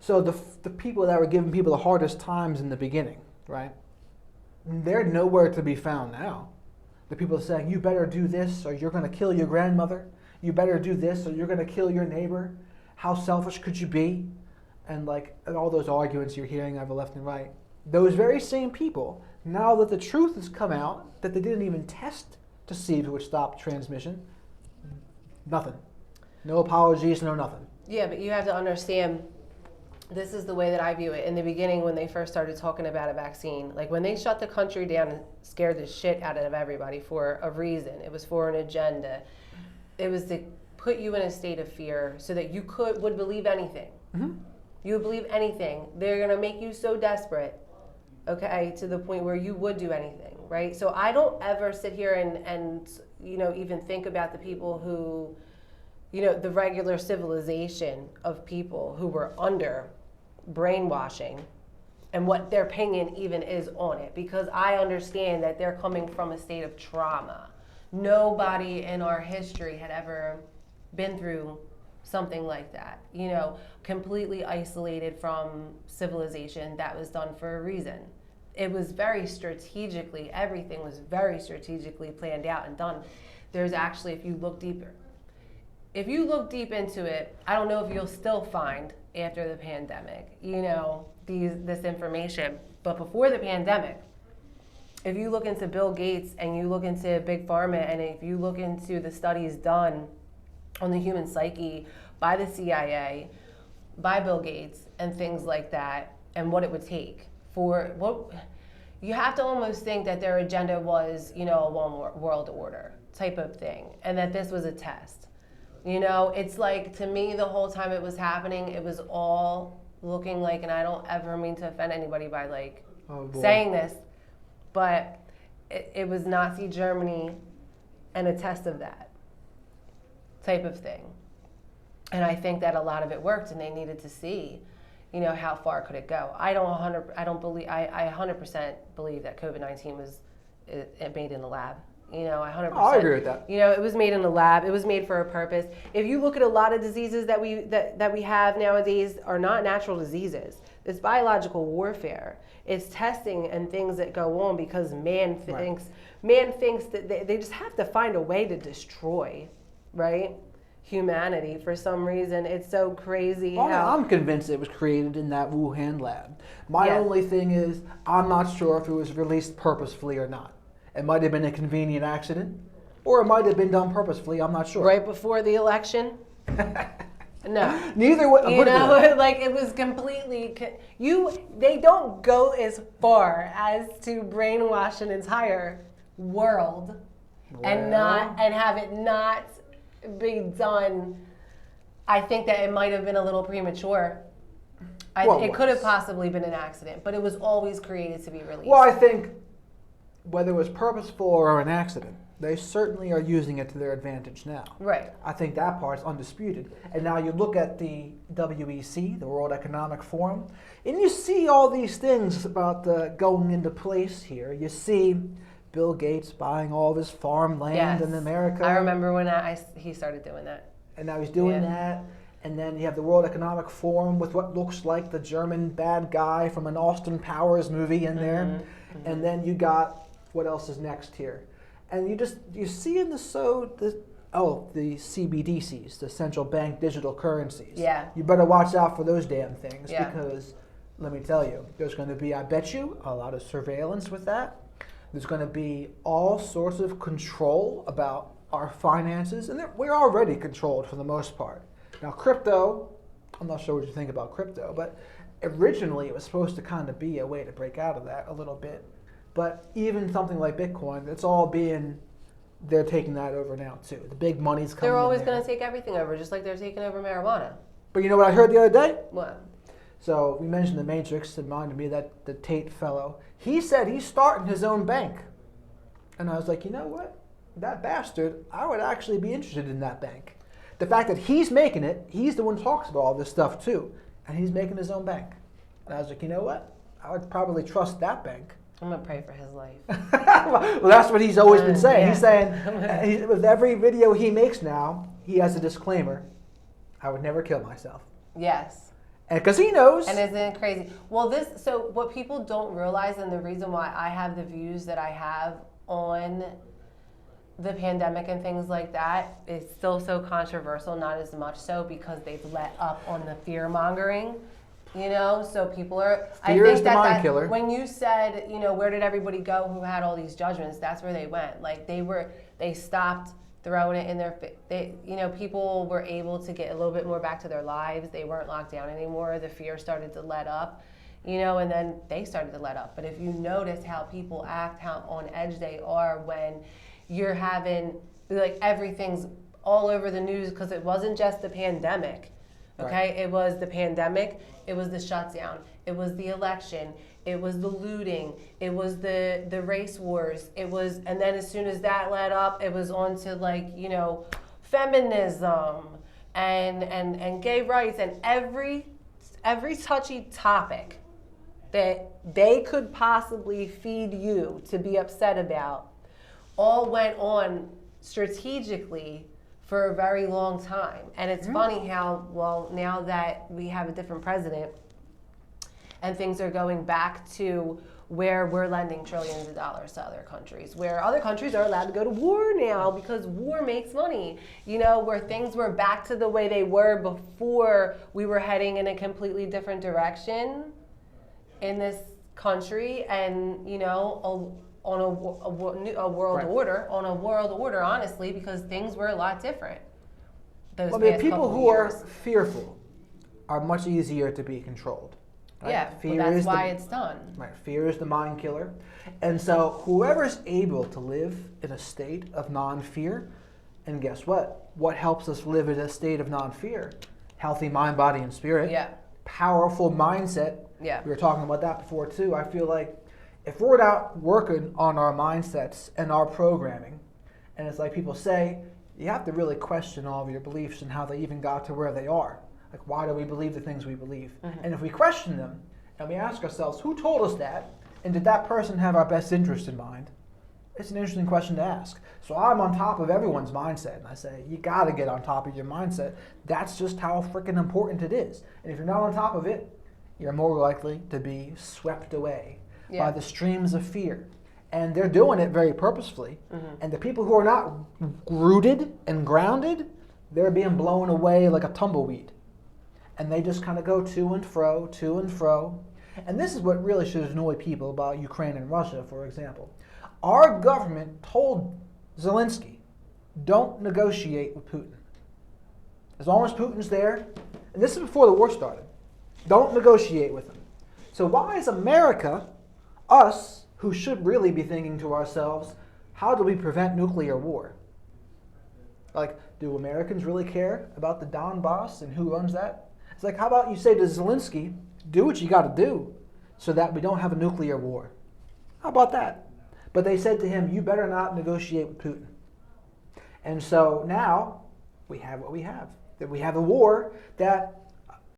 So the people that were giving people the hardest times in the beginning, right? They're nowhere to be found now. The people saying, you better do this or you're going to kill your grandmother. You better do this or you're going to kill your neighbor. How selfish could you be? And all those arguments you're hearing over left and right. Those very same people, now that the truth has come out, that they didn't even test to see if it would stop transmission, nothing. No apologies, no nothing. Yeah, but you have to understand, this is the way that I view it. In the beginning, when they first started talking about a vaccine, like when they shut the country down and scared the shit out of everybody for a reason, it was for an agenda. It was to put you in a state of fear so that you would believe anything. Mm-hmm. You would believe anything. They're going to make you so desperate, okay, to the point where you would do anything, right? So I don't ever sit here and even think about the people who, the regular civilization of people who were under brainwashing and what their opinion even is on it, because I understand that they're coming from a state of trauma. Nobody in our history had ever been through something like that, completely isolated from civilization. That was done for a reason. It was very strategically, everything was very strategically planned out and done. There's actually, if you look deep into it, I don't know if you'll still find after the pandemic, this information. But before the pandemic, if you look into Bill Gates and you look into Big Pharma, and if you look into the studies done on the human psyche by the CIA, by Bill Gates, and things like that, and what it would take for what you have to almost think that their agenda was, a one world order type of thing, and that this was a test. It's like, to me, the whole time it was happening, it was all looking like, and I don't ever mean to offend anybody by saying this, but it was Nazi Germany and a test of that type of thing. And I think that a lot of it worked, and they needed to see, how far could it go. I 100% believe that COVID-19 was made in the lab. I 100%. I agree with that. It was made in the lab. It was made for a purpose. If you look at a lot of diseases that we have nowadays are not natural diseases. It's biological warfare. It's testing and things that go on because man thinks that they just have to find a way to destroy, right? Humanity for some reason. It's so crazy. I'm convinced it was created in that Wuhan lab. My only thing is, I'm not sure if it was released purposefully or not. It might have been a convenient accident, or it might have been done purposefully. I'm not sure. Right before the election? No. Neither way. It was completely. They don't go as far as to brainwash an entire world and have it not be done. I think that it might have been a little premature. It could have possibly been an accident, but it was always created to be released. Well, I think whether it was purposeful or an accident, they certainly are using it to their advantage now. Right. I think that part's undisputed. And now you look at the WEC, the World Economic Forum, and you see all these things about going into place here. You see Bill Gates buying all of his farmland in America. I remember when he started doing that. And now he's doing that. And then you have the World Economic Forum with what looks like the German bad guy from an Austin Powers movie in there. Mm-hmm. And then you got, what else is next here? And you see in the CBDCs, the central bank digital currencies. Yeah. You better watch out for those damn things because, let me tell you, there's going to be, I bet you, a lot of surveillance with that. There's going to be all sorts of control about our finances, and we're already controlled for the most part. Now, crypto, I'm not sure what you think about crypto, but originally it was supposed to kind of be a way to break out of that a little bit. But even something like Bitcoin, they're taking that over now too. The big money's coming in. They're always going to take everything over, just like they're taking over marijuana. But you know what I heard the other day? What? So we mentioned the Matrix. It reminded me that the Tate fellow, he said he's starting his own bank. And I was like, you know what? That bastard, I would actually be interested in that bank. The fact that he's making it, he's the one who talks about all this stuff too. And he's making his own bank. And I was like, you know what? I would probably trust that bank. I'm going to pray for his life. Well, that's what he's always been saying. He's saying, with every video he makes now, he has a disclaimer, I would never kill myself. Yes. And casinos. And isn't it crazy? Well, so what people don't realize, and the reason why I have the views that I have on the pandemic and things like that is still so controversial, not as much so because they've let up on the fear mongering. So people are. Fear is the mind killer. When you said, where did everybody go who had all these judgments? That's where they went. Like they stopped throwing it in their. People were able to get a little bit more back to their lives. They weren't locked down anymore. The fear started to let up, and then they started to let up. But if you notice how people act, how on edge they are when you're having like everything's all over the news because it wasn't just the pandemic. Okay, right. It was the pandemic, it was the shutdown, it was the election, it was the looting, it was the race wars, and then as soon as that led up, it was on to feminism and gay rights and every touchy topic that they could possibly feed you to be upset about all went on strategically for a very long time. And it's funny how, now that we have a different president and things are going back to where we're lending trillions of dollars to other countries, where other countries are allowed to go to war now because war makes money, where things were back to the way they were before we were heading in a completely different direction in this country and, on a world order, honestly, because things were a lot different. People who are fearful are much easier to be controlled. Right? Yeah, that's why it's done. Right, fear is the mind killer. And so whoever's able to live in a state of non-fear, and guess what? What helps us live in a state of non-fear? Healthy mind, body, and spirit. Yeah. Powerful mindset. Yeah. We were talking about that before, too. I feel like if we're not working on our mindsets and our programming, and it's like people say, you have to really question all of your beliefs and how they even got to where they are. Like, why do we believe the things we believe? Mm-hmm. And if we question them and we ask ourselves, who told us that? And did that person have our best interest in mind? It's an interesting question to ask. So I'm on top of everyone's mindset, and I say, you got to get on top of your mindset. That's just how freaking important it is. And if you're not on top of it, you're more likely to be swept away by the streams of fear. And they're doing it very purposefully. Mm-hmm. And the people who are not rooted and grounded, they're being blown away like a tumbleweed. And they just kind of go to and fro, to and fro. And this is what really should annoy people about Ukraine and Russia, for example. Our government told Zelensky, don't negotiate with Putin. As long as Putin's there, and this is before the war started, don't negotiate with him. So why is America, us, who should really be thinking to ourselves, how do we prevent nuclear war? Like, do Americans really care about the Donbass and who runs that? It's like, how about you say to Zelensky, do what you got to do so that we don't have a nuclear war? How about that? But they said to him, you better not negotiate with Putin. And so now we have what we have. That we have a war that